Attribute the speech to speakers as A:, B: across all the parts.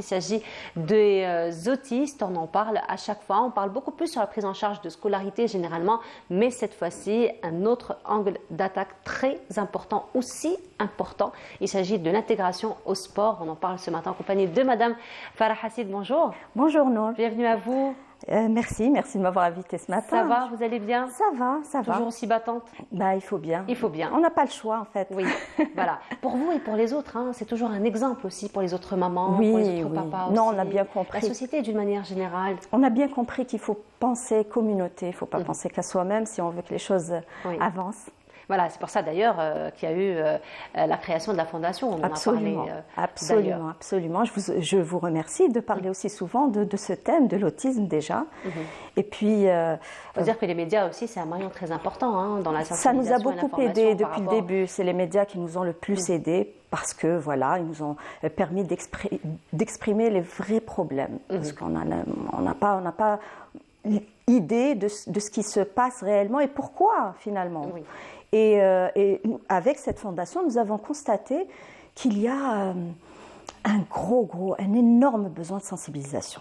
A: Il s'agit des autistes, on en parle à chaque fois, on parle beaucoup plus sur la prise en charge de scolarité généralement, mais cette fois-ci, un autre angle d'attaque très important, aussi important. Il s'agit de l'intégration au sport, on en parle ce matin en compagnie de Madame Farah Hassid. Bonjour.
B: Bonjour Nour.
A: Bienvenue à vous.
B: Merci de m'avoir invitée ce matin.
A: Ça va, vous allez bien?
B: Ça va.
A: Toujours aussi battante?
B: Bah, il faut bien.
A: Il faut bien.
B: On n'a pas le choix en fait.
A: Oui, voilà. Pour vous et pour les autres, hein, c'est toujours un exemple aussi pour les autres mamans, pour les autres papas aussi.
B: Non, on a bien compris.
A: La société d'une manière générale.
B: On a bien compris qu'il faut penser communauté, il ne faut pas penser qu'à soi-même si on veut que les choses avancent.
A: Voilà, c'est pour ça d'ailleurs qu'il y a eu la création de la fondation. On en
B: absolument,
A: a parlé,
B: absolument. Je vous remercie de parler aussi souvent de ce thème, de l'autisme déjà. Et puis,
A: il faut dire que les médias aussi, c'est un maillon très important hein, dans la sensibilisation.
B: Ça nous a beaucoup aidé depuis le début. C'est les médias qui nous ont le plus aidés parce que voilà, ils nous ont permis d'exprimer les vrais problèmes. Parce qu'on n'a pas idée de ce qui se passe réellement et pourquoi finalement.
A: Oui.
B: Et avec cette fondation, nous avons constaté qu'il y a un énorme besoin de sensibilisation.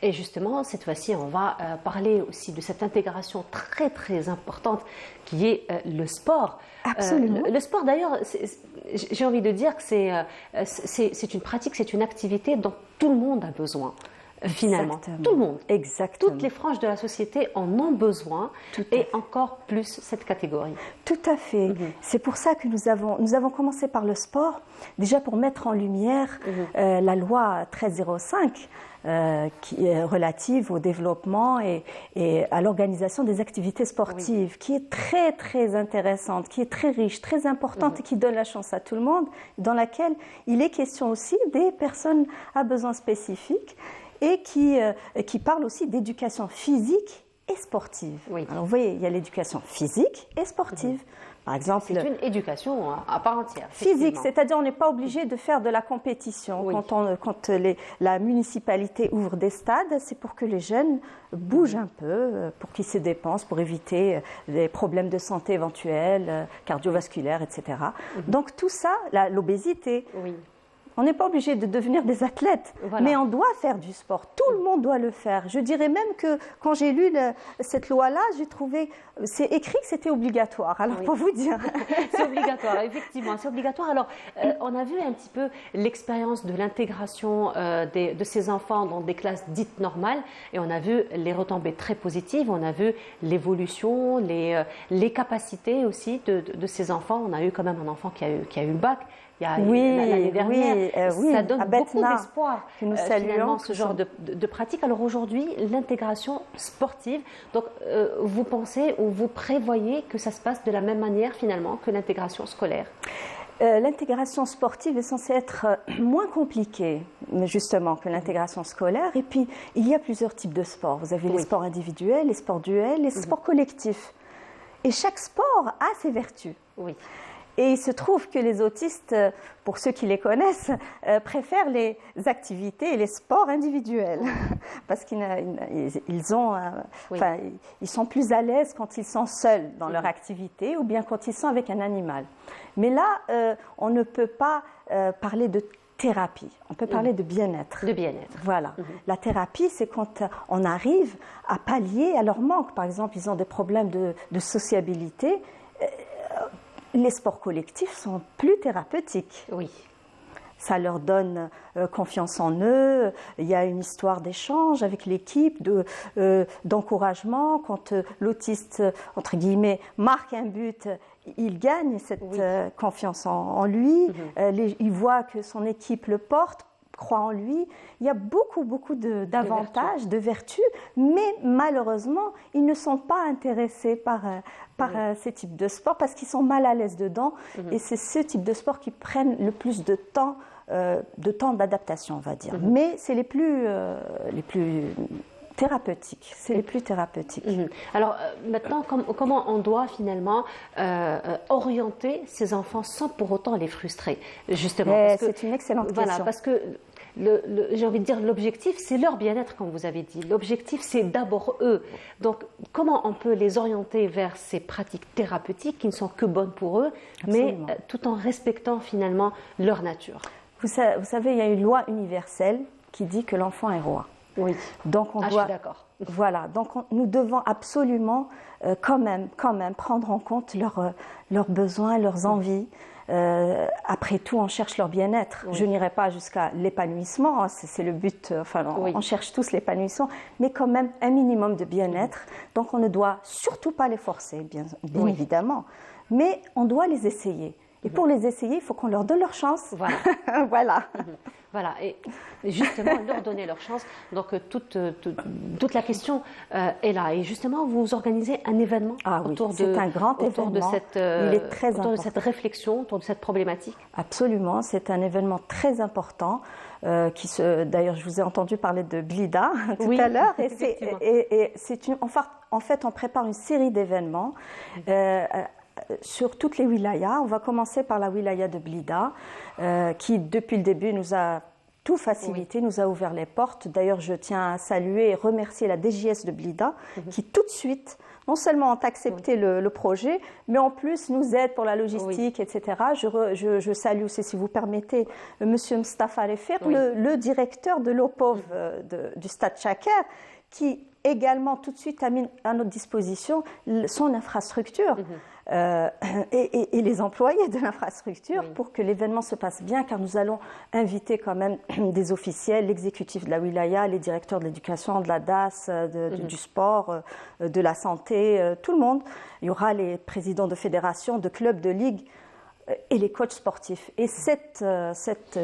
A: Et justement, cette fois-ci, on va parler aussi de cette intégration très très importante qui est le sport.
B: Absolument.
A: Le sport, d'ailleurs, j'ai envie de dire que c'est une pratique, c'est une activité dont tout le monde a besoin. Finalement,
B: exactement.
A: Tout le monde,
B: exactement.
A: Toutes les franges de la société en ont besoin et encore plus cette catégorie.
B: Tout à fait. C'est pour ça que nous avons commencé par le sport, déjà pour mettre en lumière la loi 1305 qui est relative au développement et à l'organisation des activités sportives, qui est très très intéressante, qui est très riche, très importante et qui donne la chance à tout le monde, dans laquelle il est question aussi des personnes à besoins spécifiques et qui parle aussi d'éducation physique et sportive.
A: Oui.
B: Alors vous voyez, il y a l'éducation physique et sportive. Par exemple,
A: c'est une éducation à part entière.
B: Physique, c'est-à-dire on n'est pas obligé de faire de la compétition.
A: Oui.
B: Quand la municipalité ouvre des stades, c'est pour que les jeunes bougent un peu, pour qu'ils se dépensent, pour éviter des problèmes de santé éventuels, cardiovasculaires, etc. Donc tout ça, l'obésité.
A: Oui.
B: On n'est pas obligé de devenir des athlètes, mais on doit faire du sport. Tout le monde doit le faire. Je dirais même que quand j'ai lu cette loi-là, j'ai trouvé, c'est écrit que c'était obligatoire. Alors pour vous dire,
A: c'est obligatoire, effectivement, c'est obligatoire. Alors on a vu un petit peu l'expérience de l'intégration de ces enfants dans des classes dites normales, et on a vu les retombées très positives. On a vu l'évolution, les capacités aussi de ces enfants. On a eu quand même un enfant qui a eu le bac. L'année dernière, ça donne beaucoup d'espoir finalement ce genre de pratique. Alors aujourd'hui, l'intégration sportive, donc vous pensez ou vous prévoyez que ça se passe de la même manière finalement que l'intégration scolaire?
B: L'intégration sportive est censée être moins compliquée justement que l'intégration scolaire, et puis il y a plusieurs types de sports. Vous avez les sports individuels, les sports duels, les sports collectifs, et chaque sport a ses vertus.
A: Oui.
B: Et il se trouve que les autistes, pour ceux qui les connaissent, préfèrent les activités et les sports individuels. Parce qu'ils sont plus à l'aise quand ils sont seuls dans leur activité ou bien quand ils sont avec un animal. Mais là, on ne peut pas parler de thérapie, on peut parler de bien-être.
A: De bien-être.
B: Voilà. La thérapie, c'est quand on arrive à pallier à leur manque. Par exemple, ils ont des problèmes de sociabilité. Les sports collectifs sont plus thérapeutiques.
A: Oui.
B: Ça leur donne confiance en eux. Il y a une histoire d'échange avec l'équipe, d'encouragement. Quand l'autiste, entre guillemets, marque un but, il gagne cette confiance en lui. Il voit que son équipe le porte, croit en lui. Il y a beaucoup d'avantages, de vertus, mais malheureusement, ils ne sont pas intéressés par ces types de sports parce qu'ils sont mal à l'aise dedans. Et c'est ce type de sport qui prennent le plus de temps d'adaptation, on va dire. Mais c'est les plus thérapeutiques. C'est les plus thérapeutiques.
A: Alors maintenant, comment on doit finalement orienter ces enfants sans pour autant les frustrer, justement?
B: C'est une excellente question.
A: Voilà, parce que j'ai envie de dire, l'objectif, c'est leur bien-être, comme vous avez dit. L'objectif, c'est d'abord eux. Donc, comment on peut les orienter vers ces pratiques thérapeutiques qui ne sont que bonnes pour eux,
B: Absolument.
A: mais tout en respectant finalement leur nature?
B: Vous savez, il y a une loi universelle qui dit que l'enfant est roi.
A: Oui.
B: Donc on
A: je
B: doit,
A: suis d'accord.
B: voilà, donc nous devons absolument quand même prendre en compte leurs besoins, leurs envies. Après tout, on cherche leur bien-être.
A: Oui.
B: Je n'irai pas jusqu'à l'épanouissement, c'est le but, enfin
A: Oui.
B: on cherche tous l'épanouissement, mais quand même un minimum de bien-être. Donc on ne doit surtout pas les forcer, bien
A: Oui.
B: évidemment, mais on doit les essayer. Et pour les essayer, il faut qu'on leur donne leur chance.
A: Voilà.
B: Voilà.
A: Voilà, et justement, leur donner leur chance. Donc, toute la question est là. Et justement, vous organisez un événement autour
B: c'est un grand
A: autour
B: événement.
A: De cette,
B: il est très
A: autour
B: important.
A: de cette réflexion, autour de cette problématique.
B: Absolument, c'est un événement très important. D'ailleurs, je vous ai entendu parler de Blida tout à l'heure. En fait, on prépare une série d'événements sur toutes les wilayas. On va commencer par la wilaya de Blida, qui depuis le début nous a tout facilité, nous a ouvert les portes. D'ailleurs, je tiens à saluer et remercier la DJS de Blida, qui tout de suite, non seulement ont accepté le projet, mais en plus nous aident pour la logistique, etc. Je salue aussi, si vous permettez, Monsieur Mustafa Refer, le directeur de l'OPOV du Stade Chaker, qui également tout de suite a mis à notre disposition son infrastructure. Et les employés de l'infrastructure pour que l'événement se passe bien, car nous allons inviter quand même des officiels, l'exécutif de la wilaya, les directeurs de l'éducation, de la DAS, du sport, de la santé, tout le monde. Il y aura les présidents de fédérations, de clubs, de ligues et les coachs sportifs. Et cette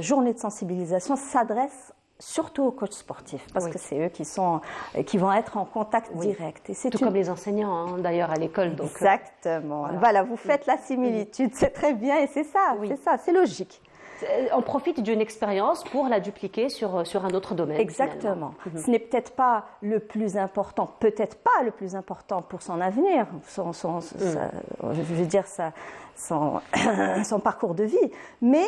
B: journée de sensibilisation s'adresse surtout aux coachs sportifs, parce que c'est eux qui vont être en contact direct. Et
A: tout comme les enseignants, hein, d'ailleurs, à l'école.
B: Exactement. Voilà, vous faites la similitude, c'est très bien, et c'est ça, c'est logique.
A: On profite d'une expérience pour la dupliquer sur un autre domaine.
B: Exactement. Ce n'est peut-être pas le plus important, pour son avenir, je veux dire son parcours de vie, mais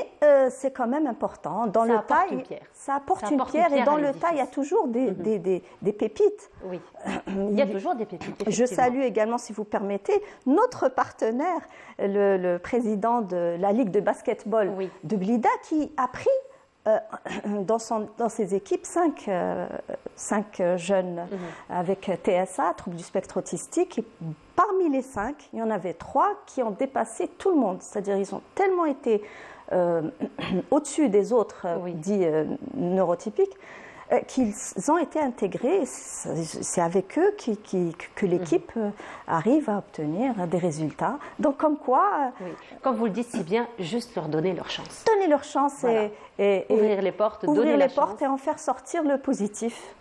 B: c'est quand même important. Dans le tas, ça apporte une pierre, et dans le tas, il y a toujours des pépites.
A: Oui, il y a toujours des pépites.
B: Je salue également, si vous permettez, notre partenaire, le président de la Ligue de basketball de Blida, qui a pris dans ses équipes 5 jeunes avec TSA, trouble du spectre autistique. Et parmi les 5, il y en avait 3 qui ont dépassé tout le monde. C'est-à-dire ils ont tellement été au-dessus des autres dits neurotypiques qu'ils ont été intégrés. C'est avec eux que l'équipe arrive à obtenir des résultats. Donc comme quoi...
A: Comme vous le dites si bien, juste leur donner leur chance.
B: Donner leur chance et
A: ouvrir les portes,
B: donner les portes et en faire sortir le positif.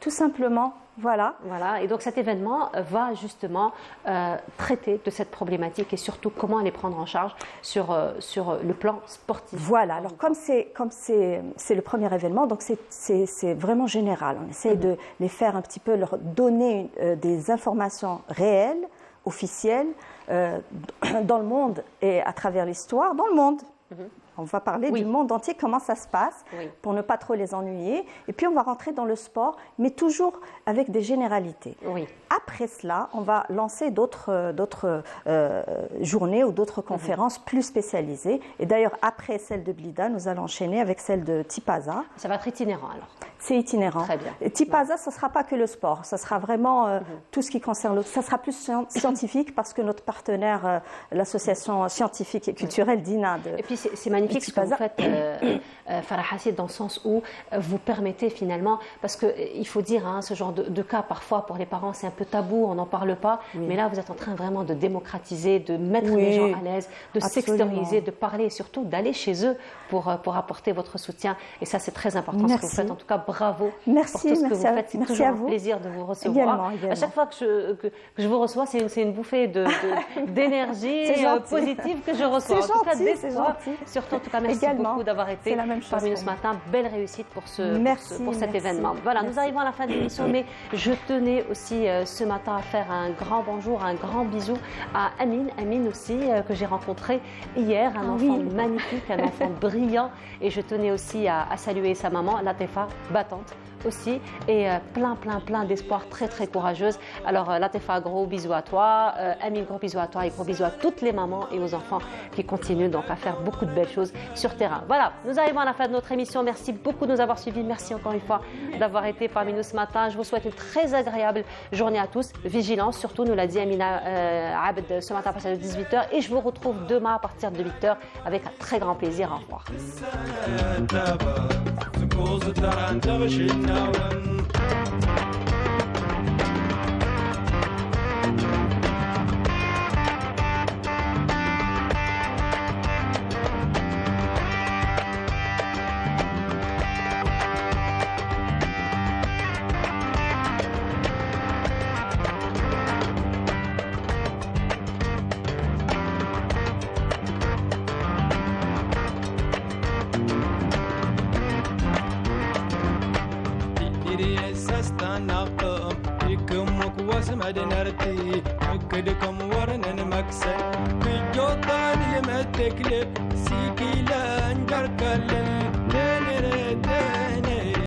B: Tout simplement. Voilà.
A: Et donc cet événement va justement traiter de cette problématique et surtout comment les prendre en charge sur le plan sportif.
B: Voilà. Alors comme c'est le premier événement, donc c'est vraiment général. On essaie de les faire un petit peu, leur donner des informations réelles, officielles, dans le monde et à travers l'histoire, dans le monde. On va parler du monde entier, comment ça se passe, pour ne pas trop les ennuyer. Et puis on va rentrer dans le sport, mais toujours avec des généralités. Après cela, on va lancer d'autres journées ou d'autres conférences plus spécialisées. Et d'ailleurs, après celle de Blida, nous allons enchaîner avec celle de Tipaza.
A: Ça va être itinérant alors.
B: C'est itinérant.
A: Très bien.
B: Et Tipaza, ce ne sera pas que le sport, ça sera vraiment tout ce qui concerne l'autre. Ça sera plus scientifique parce que notre partenaire, l'association scientifique et culturelle d'INA.
A: Et puis c'est magnifique ce que vous faites, Farah Hassid, dans le sens où vous permettez finalement, parce qu'il faut dire, hein, ce genre de cas, parfois pour les parents, c'est un peu tabou, on n'en parle pas, mais là vous êtes en train vraiment de démocratiser, de mettre les gens à l'aise, de s'extérioriser, de parler et surtout d'aller chez eux pour apporter votre soutien. Et ça, c'est très important ce que vous faites. En tout cas, bravo pour tout ce que vous faites. C'est toujours un plaisir de vous recevoir.
B: Également.
A: À chaque fois que je vous reçois, c'est une bouffée d'énergie positive que je reçois.
B: C'est gentil, c'est gentil.
A: Surtout, en tout cas, merci beaucoup d'avoir été parmi nous ce matin. Belle réussite pour cet événement. Voilà, nous arrivons à la fin de l'émission, mais je tenais aussi ce matin à faire un grand bonjour, un grand bisou à Amine aussi, que j'ai rencontré hier, un enfant magnifique, un enfant brillant, et je tenais aussi à saluer sa maman, Latefa, battante aussi, et plein d'espoir, très courageuse. Alors Latefa, gros bisous à toi, Amine, gros bisous à toi, et gros bisous à toutes les mamans et aux enfants qui continuent donc à faire beaucoup de belles choses. chose sur terrain. Voilà, nous arrivons à la fin de notre émission. Merci beaucoup de nous avoir suivis. Merci encore une fois d'avoir été parmi nous ce matin. Je vous souhaite une très agréable journée à tous. Vigilance, surtout, nous l'a dit Amina Abd ce matin à partir de 18h. Et je vous retrouve demain à partir de 8h avec un très grand plaisir. Au revoir.
C: مدنرتي أكدكم ورنن مكسر في جوطان يمتكلب سيكي لانجر كلل